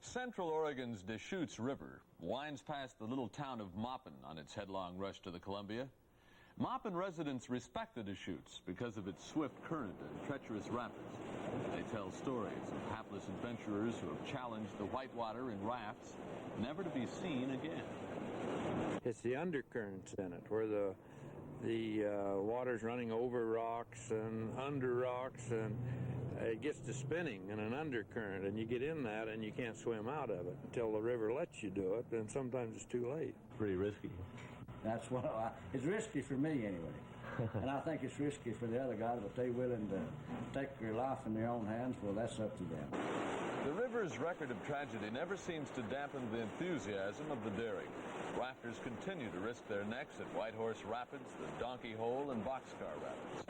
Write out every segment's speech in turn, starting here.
Central Oregon's Deschutes River winds past the little town of Maupin on its headlong rush to the Columbia. Maupin residents respect the Deschutes because of its swift current and treacherous rapids. They tell stories of hapless adventurers who have challenged the Whitewater in rafts, never to be seen again. It's the undercurrents in it, where the water's running over rocks and under rocks, and it gets to spinning in an undercurrent, and you get in that and you can't swim out of it until the river lets you do it, then sometimes it's too late. Pretty risky. That's what it's risky for me anyway. And I think it's risky for the other guys, but they're willing to take their life in their own hands. Well, that's up to them. The river's record of tragedy never seems to dampen the enthusiasm of the daring. Rafters continue to risk their necks at Whitehorse Rapids, the Donkey Hole, and Boxcar Rapids.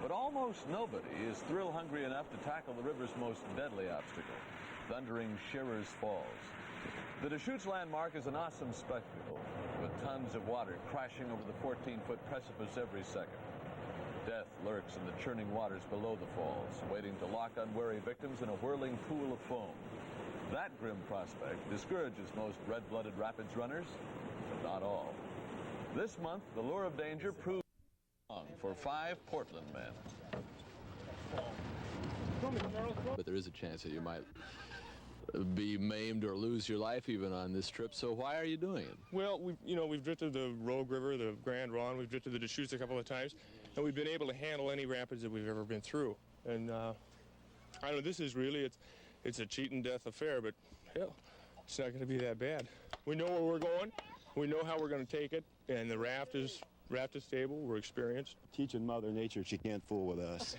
But almost nobody is thrill-hungry enough to tackle the river's most deadly obstacle, thundering Sherar's Falls. The Deschutes landmark is an awesome spectacle, with tons of water crashing over the 14-foot precipice every second. Death lurks in the churning waters below the falls, waiting to lock unwary victims in a whirling pool of foam. That grim prospect discourages most red-blooded rapids runners, but not all. This month, the lure of danger proved wrong for 5 Portland men. But there is a chance that you might be maimed or lose your life even on this trip. So why are you doing it? Well, we've drifted the Rogue River, the Grand Ronde, we've drifted the Deschutes a couple of times, and we've been able to handle any rapids that we've ever been through. And I don't know, this is really, it's a cheating death affair, but hell, it's not going to be that bad. We know where we're going, we know how we're going to take it, and the raft is stable, we're experienced. Teaching Mother Nature she can't fool with us.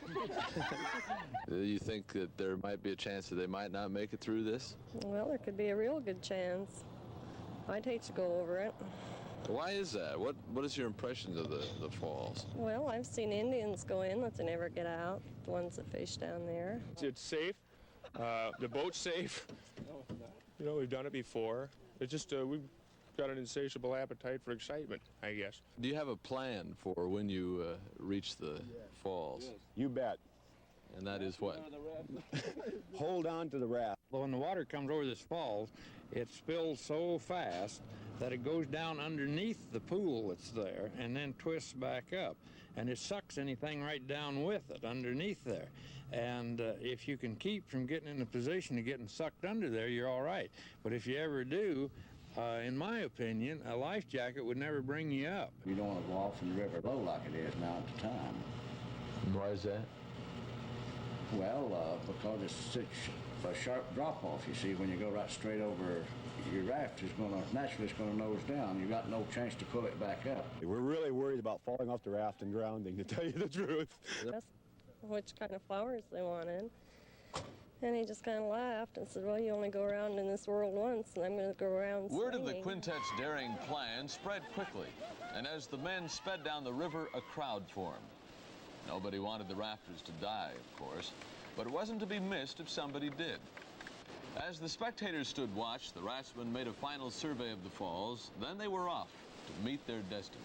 Do you think that there might be a chance that they might not make it through this? Well, there could be a real good chance. I'd hate to go over it. Why is that? What is your impression of the falls? Well, I've seen Indians go in, but they never get out, the ones that fish down there. It's safe. The boat's safe. We've done it before. It's just we've got an insatiable appetite for excitement, I guess. Do you have a plan for when you reach the falls? You bet. And that is what? Hold on to the raft. When the water comes over this falls, it spills so fast that it goes down underneath the pool that's there and then twists back up. And it sucks anything right down with it underneath there. And if you can keep from getting in a position of getting sucked under there, you're all right. But if you ever do, in my opinion, a life jacket would never bring you up. You don't want to go off in the river low like it is now at the time. Why is that? Well, because it's such a sharp drop-off, you see. When you go right straight over, your raft is naturally it's going to nose down. You've got no chance to pull it back up. We're really worried about falling off the raft and drowning, to tell you the truth. That's which kind of flowers they wanted. And he just kind of laughed and said, well, you only go around in this world once, and I'm going to go around Word singing. of the quintet's daring plan spread quickly, and as the men sped down the river, a crowd formed. Nobody wanted the rafters to die, of course, but it wasn't to be missed if somebody did. As the spectators stood watch, the raftsmen made a final survey of the falls, then they were off to meet their destiny.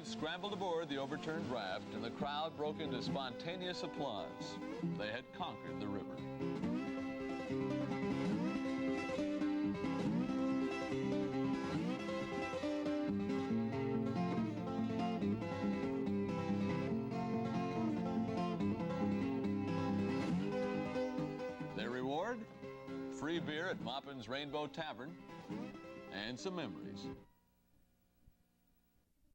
Scrambled aboard the overturned raft, and the crowd broke into spontaneous applause. They had conquered the river. Their reward? Free beer at Maupin's Rainbow Tavern and some memories.